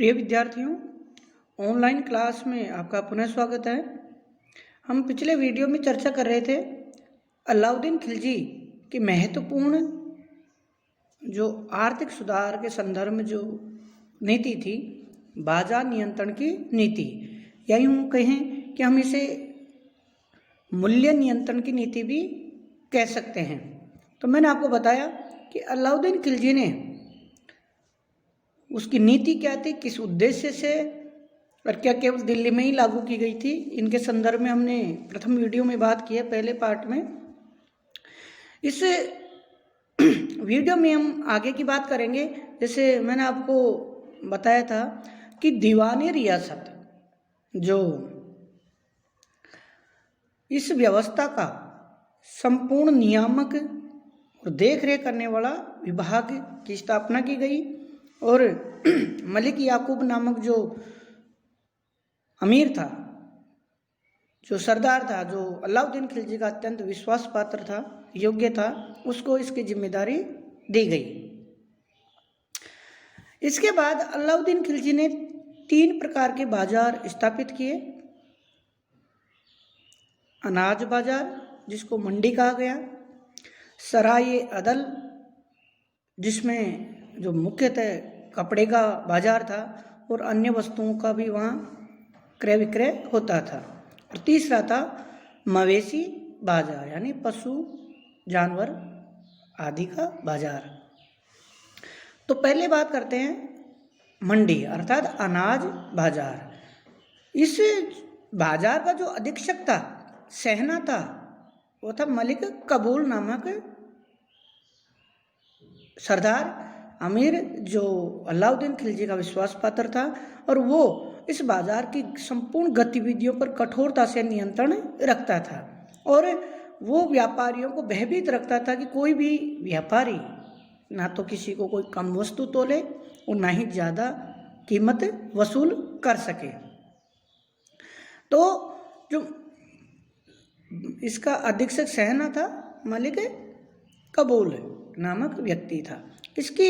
प्रिय विद्यार्थियों, online class में आपका पुनः स्वागत है। हम पिछले वीडियो में चर्चा कर रहे थे अलाउद्दीन खिलजी की महत्वपूर्ण जो आर्थिक सुधार के संदर्भ में जो नीति थी, बाजार नियंत्रण की नीति, या यूँ कहें कि हम इसे मूल्य नियंत्रण की नीति भी कह सकते हैं। तो मैंने आपको बताया कि अलाउद्दीन खिलजी ने उसकी नीति क्या थी, किस उद्देश्य से, और क्या केवल दिल्ली में ही लागू की गई थी, इनके संदर्भ में हमने प्रथम वीडियो में बात की है, पहले पार्ट में। इस वीडियो में हम आगे की बात करेंगे। जैसे मैंने आपको बताया था कि दीवाने रियासत, जो इस व्यवस्था का संपूर्ण नियामक और देख रेख करने वाला विभाग की स्थापना की गई, और मलिक याकूब नामक जो अमीर था, जो सरदार था, जो अलाउद्दीन खिलजी का अत्यंत विश्वास पात्र था, योग्य था, उसको इसकी जिम्मेदारी दी गई। इसके बाद अलाउद्दीन खिलजी ने 3 प्रकार के बाजार स्थापित किए। अनाज बाजार, जिसको मंडी कहा गया, सराय अदल, जिसमें जो मुख्यतः कपड़े का बाजार था और अन्य वस्तुओं का भी वहाँ क्रय विक्रय होता था, और तीसरा था मवेशी बाजार, यानी पशु जानवर आदि का बाजार। तो पहले बात करते हैं मंडी अर्थात अनाज बाजार। इस बाजार का जो अधीक्षक था, सेहना था, वो था मलिक कबूल नामक सरदार अमीर, जो अलाउद्दीन खिलजी का विश्वास पात्र था, और वो इस बाजार की संपूर्ण गतिविधियों पर कठोरता से नियंत्रण रखता था, और वो व्यापारियों को भयभीत रखता था कि कोई भी व्यापारी ना तो किसी को कोई कम वस्तु तोले और ना ही ज़्यादा कीमत वसूल कर सके। तो जो इसका अधीक्षक सेहना था, मलिक कबूल नामक व्यक्ति था। इसकी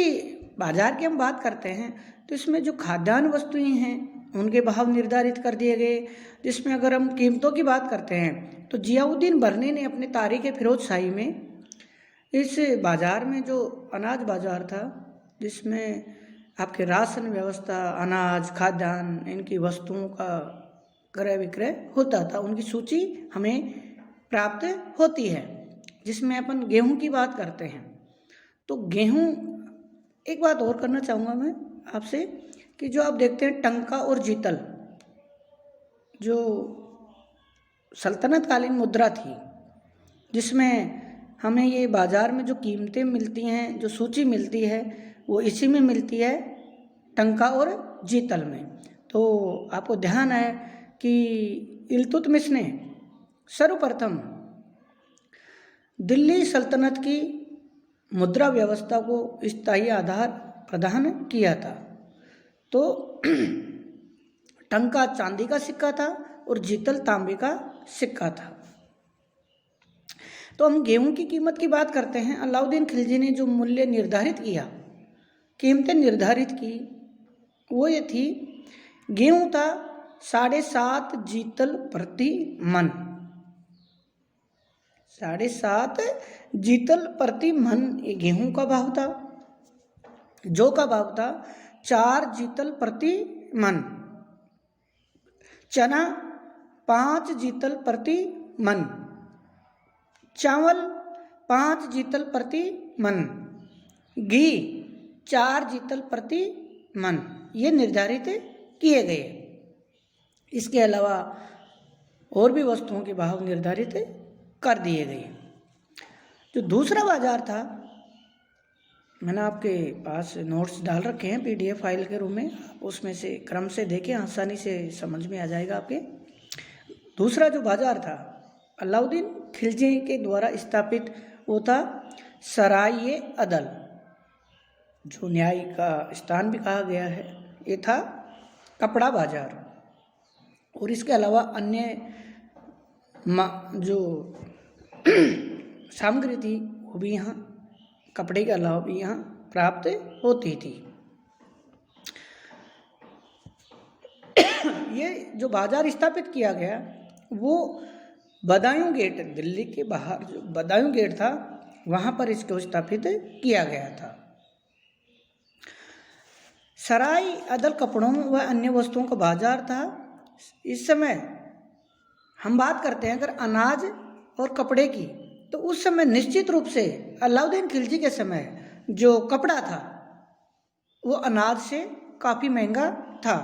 बाजार की हम बात करते हैं तो इसमें जो खाद्यान्न वस्तुएं हैं उनके भाव निर्धारित कर दिए गए। जिसमें अगर हम कीमतों की बात करते हैं तो जियाउद्दीन बरनी ने अपने तारीख फिरोजशाही में इस बाजार में, जो अनाज बाजार था, जिसमें आपके राशन व्यवस्था, अनाज, खाद्यान्न, इनकी वस्तुओं का क्रय विक्रय होता था, उनकी सूची हमें प्राप्त होती है। जिसमें अपन गेहूं की बात करते हैं तो गेहूं, एक बात और करना चाहूँगा मैं आपसे कि जो आप देखते हैं टंका और जीतल, जो सल्तनत कालीन मुद्रा थी, जिसमें हमें ये बाज़ार में जो कीमतें मिलती हैं, जो सूची मिलती है, वो इसी में मिलती है, टंका और जीतल में। तो आपको ध्यान है कि इल्तुतमिश ने सर्वप्रथम दिल्ली सल्तनत की मुद्रा व्यवस्था को स्थायी आधार प्रदान किया था। तो टंका चांदी का सिक्का था और जीतल तांबे का सिक्का था। तो हम गेहूं की कीमत की बात करते हैं। अलाउद्दीन खिलजी ने जो मूल्य निर्धारित किया, कीमतें निर्धारित की, वो ये थी, गेहूं था 7.5 जीतल प्रति मन, 7.5 जीतल प्रति मन ये गेहूं का भाव था। जौ का भाव था 4 जीतल प्रति मन, चना 5 जीतल प्रति मन, चावल 5 जीतल प्रति मन, घी 4 जीतल प्रति मन, ये निर्धारित किए गए। इसके अलावा और भी वस्तुओं के भाव निर्धारित कर दिए गए। जो दूसरा बाजार था, मैंने आपके पास नोट्स डाल रखे हैं PDF फाइल के रूप में, उसमें से क्रम से देखें, आसानी से समझ में आ जाएगा आपके। दूसरा जो बाजार था अलाउद्दीन खिलजी के द्वारा स्थापित, वो था सराय अदल, जो न्याय का स्थान भी कहा गया है। ये था कपड़ा बाजार, और इसके अलावा अन्य जो सामग्री थी वो भी यहाँ, कपड़े के अलावा भी यहाँ प्राप्त होती थी। ये जो बाजार स्थापित किया गया वो बदायूं गेट, दिल्ली के बाहर जो बदायूं गेट था वहाँ पर इसको स्थापित किया गया था। सराय अदल कपड़ों व अन्य वस्तुओं का बाजार था। इस समय हम बात करते हैं अगर अनाज और कपड़े की, तो उस समय निश्चित रूप से अलाउद्दीन खिलजी के समय जो कपड़ा था वो अनाज से काफ़ी महंगा था।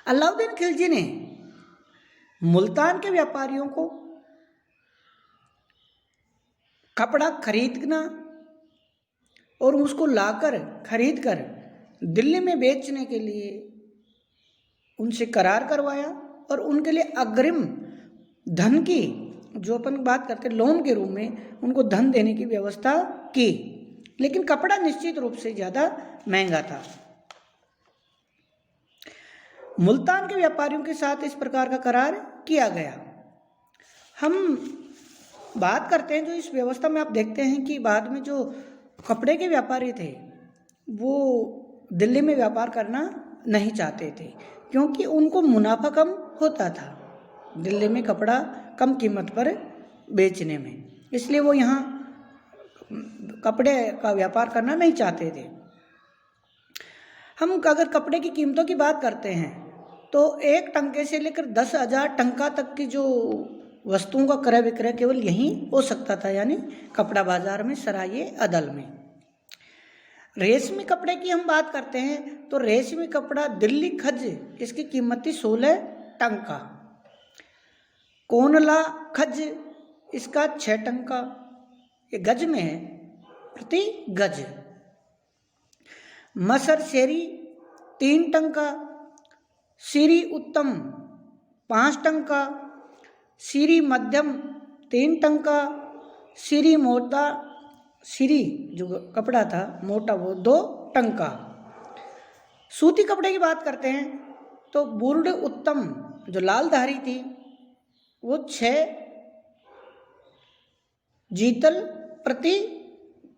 अलाउद्दीन खिलजी ने मुल्तान के व्यापारियों को कपड़ा खरीदना और उसको लाकर खरीद कर दिल्ली में बेचने के लिए उनसे करार करवाया और उनके लिए अग्रिम धन की, जो अपन बात करते लोन के रूप में उनको धन देने की व्यवस्था की, लेकिन कपड़ा निश्चित रूप से ज़्यादा महंगा था। मुल्तान के व्यापारियों के साथ इस प्रकार का करार किया गया। हम बात करते हैं जो इस व्यवस्था में आप देखते हैं कि बाद में जो कपड़े के व्यापारी थे वो दिल्ली में व्यापार करना नहीं चाहते थे, क्योंकि उनको मुनाफा कम होता था दिल्ली में कपड़ा कम कीमत पर बेचने में, इसलिए वो यहाँ कपड़े का व्यापार करना नहीं चाहते थे। हम अगर कपड़े की कीमतों की बात करते हैं तो 1 टंके से लेकर 10,000 टंका तक की जो वस्तुओं का क्रय विक्रय केवल यहीं हो सकता था, यानी कपड़ा बाजार में, सराय अदल में। रेशमी कपड़े की हम बात करते हैं तो रेशमी कपड़ा दिल्ली खज, इसकी कीमत थी 16 टंका। कोनला खज, इसका 6 टंका, ये गज में है, प्रति गज। मसर शेरी 3 टंका, सीरी उत्तम 5 टंका, सीरी मध्यम 3 टंका, सीरी मोटा, सीरी जो कपड़ा था मोटा वो 2 टंका। सूती कपड़े की बात करते हैं तो बुर्ड उत्तम जो लाल धारी थी वो 6 जीतल प्रति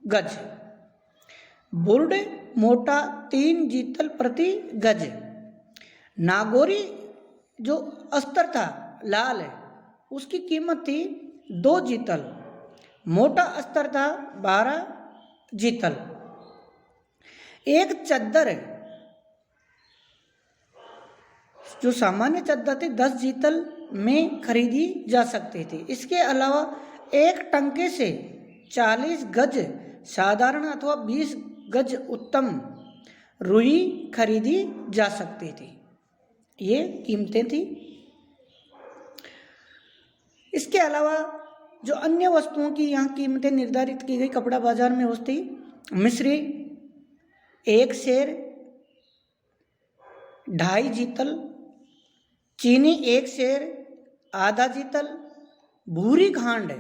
गज, बुर्ड मोटा 3 जीतल प्रति गज। नागौरी जो अस्तर था लाल है उसकी कीमत थी 2 जीतल, मोटा अस्तर था 12 जीतल। एक चद्दर जो सामान्य चद्दर थी 10 जीतल में खरीदी जा सकती थी। इसके अलावा 1 टंके से 40 गज साधारण अथवा 20 गज उत्तम रुई खरीदी जा सकती थी। ये कीमतें थी। इसके अलावा जो अन्य वस्तुओं की यहाँ कीमतें निर्धारित की गई कपड़ा बाजार में होती, मिश्री 1 सेर 2.5 जीतल, चीनी 1 सेर आधा जीतल, भूरी खांड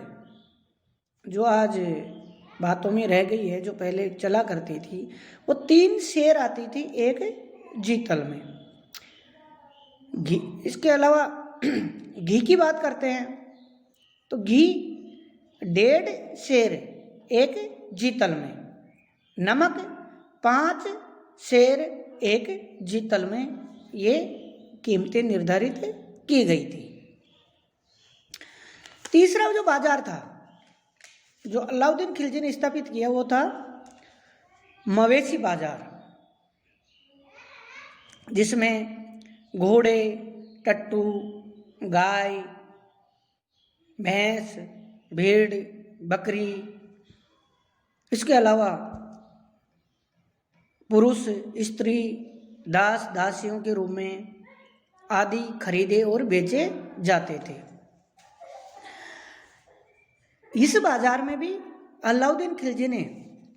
जो आज बातों में रह गई है, जो पहले चला करती थी, वो 3 सेर आती थी 1 जीतल में। घी, इसके अलावा घी की बात करते हैं तो घी 1.5 सेर 1 जीतल में, नमक 5 सेर 1 जीतल में, ये कीमतें निर्धारित की गई थी। तीसरा जो बाजार था जो अलाउद्दीन खिलजी ने स्थापित किया वो था मवेशी बाजार, जिसमें घोड़े, टट्टू, गाय, भैंस, भेड़, बकरी, इसके अलावा पुरुष, स्त्री, दास, दासियों के रूप में आदि खरीदे और बेचे जाते थे। इस बाजार में भी अलाउद्दीन खिलजी ने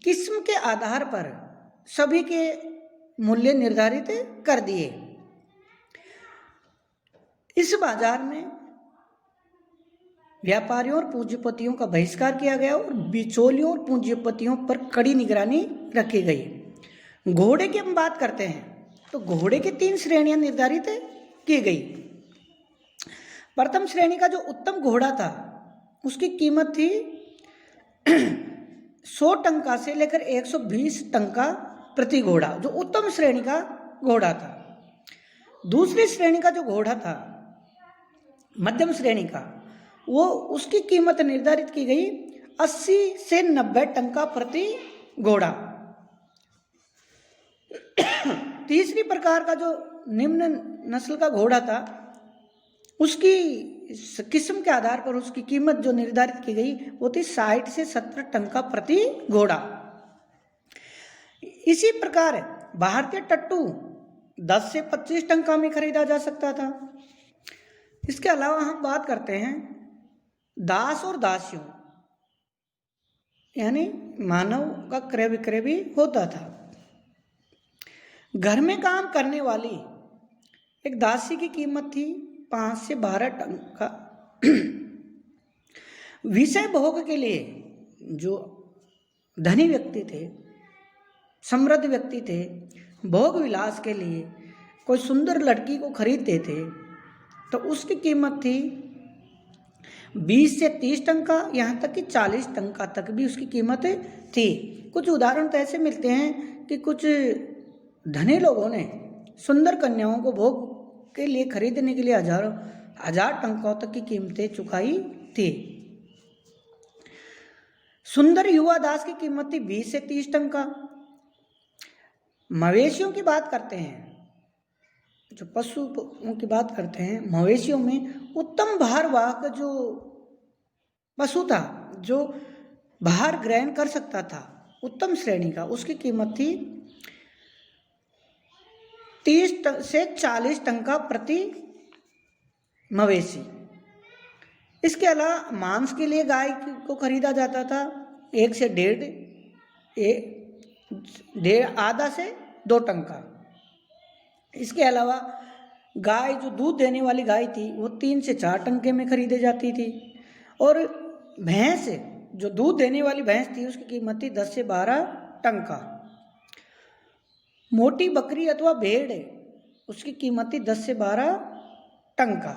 किस्म के आधार पर सभी के मूल्य निर्धारित कर दिए। इस बाजार में व्यापारियों और पूंजीपतियों का बहिष्कार किया गया और बिचौलियों और पूंजीपतियों पर कड़ी निगरानी रखी गई। घोड़े की हम बात करते हैं तो घोड़े की 3 श्रेणियां निर्धारित की गई। प्रथम श्रेणी का जो उत्तम घोड़ा था उसकी कीमत थी 100 टंका से लेकर 120 टंका प्रति घोड़ा, जो उत्तम श्रेणी का घोड़ा था। दूसरी श्रेणी का जो घोड़ा था, मध्यम श्रेणी का, वो उसकी कीमत निर्धारित की गई 80 से 90 टंका प्रति घोड़ा। तीसरी प्रकार का जो निम्न नस्ल का घोड़ा था, उसकी किस्म के आधार पर उसकी कीमत जो निर्धारित की गई वो थी 60 से 70 टंका प्रति घोड़ा। इसी प्रकार भारतीय टट्टू 10 से 25 टंका में खरीदा जा सकता था। इसके अलावा हम बात करते हैं दास और दासियों, यानी मानव का क्रय विक्रय भी होता था। घर में काम करने वाली एक दासी की कीमत थी 5 से 12 टंका। विषय भोग के लिए जो धनी व्यक्ति थे, समृद्ध व्यक्ति थे, भोग विलास के लिए कोई सुंदर लड़की को खरीदते थे तो उसकी कीमत थी 20 से 30 टंका, यहाँ तक कि 40 टंका तक भी उसकी कीमत थी। कुछ उदाहरण तो ऐसे मिलते हैं कि कुछ धनी लोगों ने सुंदर कन्याओं को भोग के लिए खरीदने के लिए हजार टंकाओं तक की कीमतें चुकाई थी। सुंदर युवा दास की कीमत थी 20 से 30 टंका। मवेशियों की बात करते हैं, जो पशुओं की बात करते हैं, मवेशियों में उत्तम भारवाहक जो पशु था, जो भार ग्रहण कर सकता था, उत्तम श्रेणी का, उसकी कीमत थी 30 से 40 टंका प्रति मवेशी। इसके अलावा मांस के लिए गाय को खरीदा जाता था 1 से 1.5 आधा से 2 टंका। इसके अलावा गाय जो दूध देने वाली गाय थी वो 3 से 4 टंके में खरीदी जाती थी, और भैंस जो दूध देने वाली भैंस थी उसकी कीमत थी 10 से 12 टंका। मोटी बकरी अथवा भेड़ उसकी कीमत थी 10 से 12 टंका।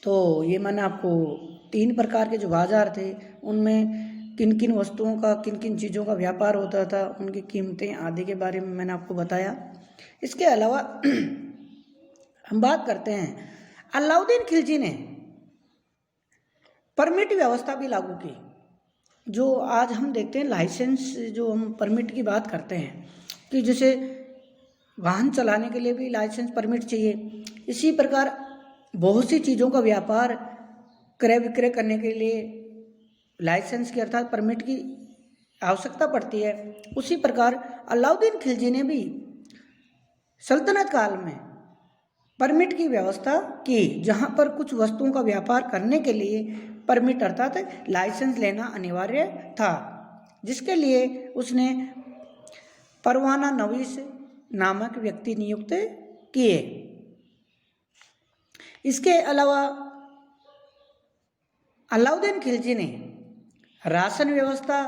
तो ये मैंने आपको 3 प्रकार के जो बाजार थे उनमें किन किन वस्तुओं का, किन किन चीज़ों का व्यापार होता था, उनकी कीमतें आदि के बारे में मैंने आपको बताया। इसके अलावा हम बात करते हैं अलाउद्दीन खिलजी ने परमिट व्यवस्था भी लागू की। जो आज हम देखते हैं लाइसेंस, जो हम परमिट की बात करते हैं कि जैसे वाहन चलाने के लिए भी लाइसेंस परमिट चाहिए, इसी प्रकार बहुत सी चीज़ों का व्यापार क्रय विक्रय करने के लिए लाइसेंस की अर्थात परमिट की आवश्यकता पड़ती है। उसी प्रकार अलाउद्दीन खिलजी ने भी सल्तनत काल में परमिट की व्यवस्था की, जहाँ पर कुछ वस्तुओं का व्यापार करने के लिए परमिट अर्थात लाइसेंस लेना अनिवार्य था, जिसके लिए उसने परवाना नवीस नामक व्यक्ति नियुक्त किए। इसके अलावा अलाउद्दीन खिलजी ने राशन व्यवस्था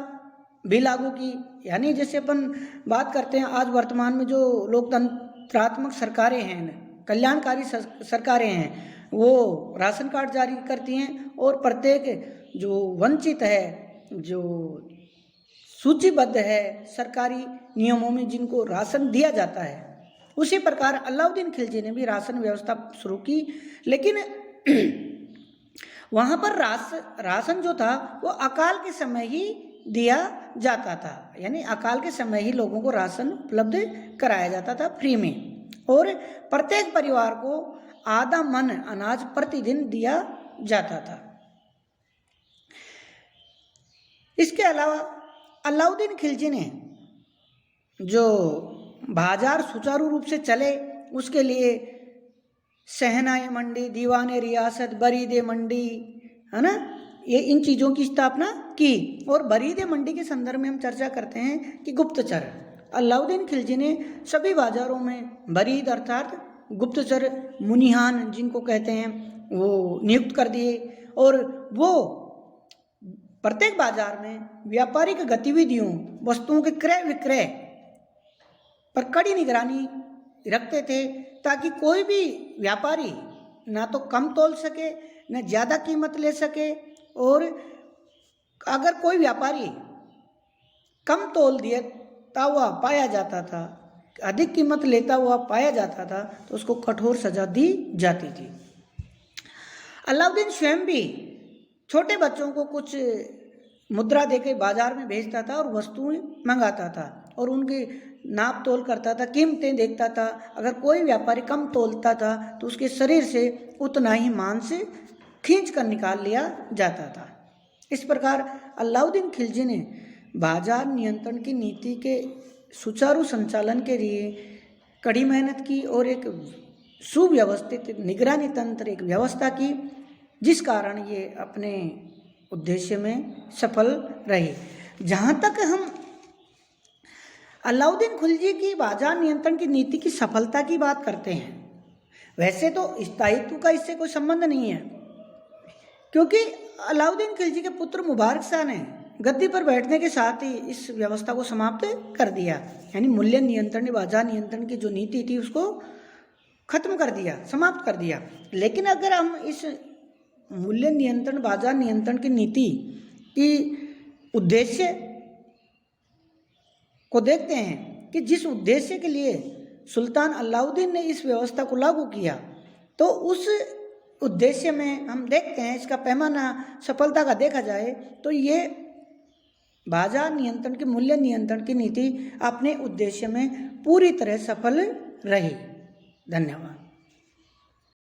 भी लागू की, यानी जैसे अपन बात करते हैं आज वर्तमान में जो लोकतंत्रात्मक सरकारें हैं, कल्याणकारी सरकारें हैं, वो राशन कार्ड जारी करती हैं और प्रत्येक जो वंचित है, जो सूचीबद्ध है सरकारी नियमों में, जिनको राशन दिया जाता है, उसी प्रकार अलाउद्दीन खिलजी ने भी राशन व्यवस्था शुरू की। लेकिन वहाँ पर राशन जो था वो अकाल के समय ही दिया जाता था, यानी अकाल के समय ही लोगों को राशन उपलब्ध कराया जाता था फ्री में, और प्रत्येक परिवार को आधा मन अनाज प्रतिदिन दिया जाता था। इसके अलावा अलाउद्दीन खिलजी ने जो बाजार सुचारू रूप से चले उसके लिए शहनाई मंडी, दीवाने रियासत, बरीदे मंडी, है ना, ये इन चीज़ों की स्थापना की। और बरीदे मंडी के संदर्भ में हम चर्चा करते हैं कि गुप्तचर अलाउद्दीन खिलजी ने सभी बाजारों में बरीद अर्थात गुप्तचर, मुनिहान जिनको कहते हैं, वो नियुक्त कर दिए, और वो प्रत्येक बाजार में व्यापारिक गतिविधियों, वस्तुओं के क्रय विक्रय पर कड़ी निगरानी रखते थे, ताकि कोई भी व्यापारी ना तो कम तोल सके न ज़्यादा कीमत ले सके, और अगर कोई व्यापारी कम तोल देता हुआ पाया जाता था अधिक कीमत लेता हुआ पाया जाता था तो उसको कठोर सजा दी जाती थी। अलाउद्दीन स्वयं भी छोटे बच्चों को कुछ मुद्रा देकर बाजार में भेजता था और वस्तुएं मंगाता था और उनकी नाप तोल करता था, कीमतें देखता था। अगर कोई व्यापारी कम तोलता था तो उसके शरीर से उतना ही मांस खींच कर निकाल लिया जाता था। इस प्रकार अलाउद्दीन खिलजी ने बाजार नियंत्रण की नीति के सुचारू संचालन के लिए कड़ी मेहनत की और एक सुव्यवस्थित निगरानी तंत्र, एक व्यवस्था की, जिस कारण ये अपने उद्देश्य में सफल रही। जहाँ तक हम अलाउद्दीन खिलजी की बाजार नियंत्रण की नीति की सफलता की बात करते हैं, वैसे तो स्थायित्व का इससे कोई संबंध नहीं है, क्योंकि अलाउद्दीन खिलजी के पुत्र मुबारक शाह ने गद्दी पर बैठने के साथ ही इस व्यवस्था को समाप्त कर दिया। यानी मूल्य नियंत्रण, बाजार नियंत्रण की जो नीति थी उसको खत्म कर दिया, समाप्त कर दिया। लेकिन अगर हम इस मूल्य नियंत्रण, बाजार नियंत्रण की नीति की उद्देश्य को देखते हैं कि जिस उद्देश्य के लिए सुल्तान अलाउद्दीन ने इस व्यवस्था को लागू किया, तो उस उद्देश्य में हम देखते हैं इसका पैमाना सफलता का देखा जाए तो ये बाजार नियंत्रण की, मूल्य नियंत्रण की नीति अपने उद्देश्य में पूरी तरह सफल रही। धन्यवाद।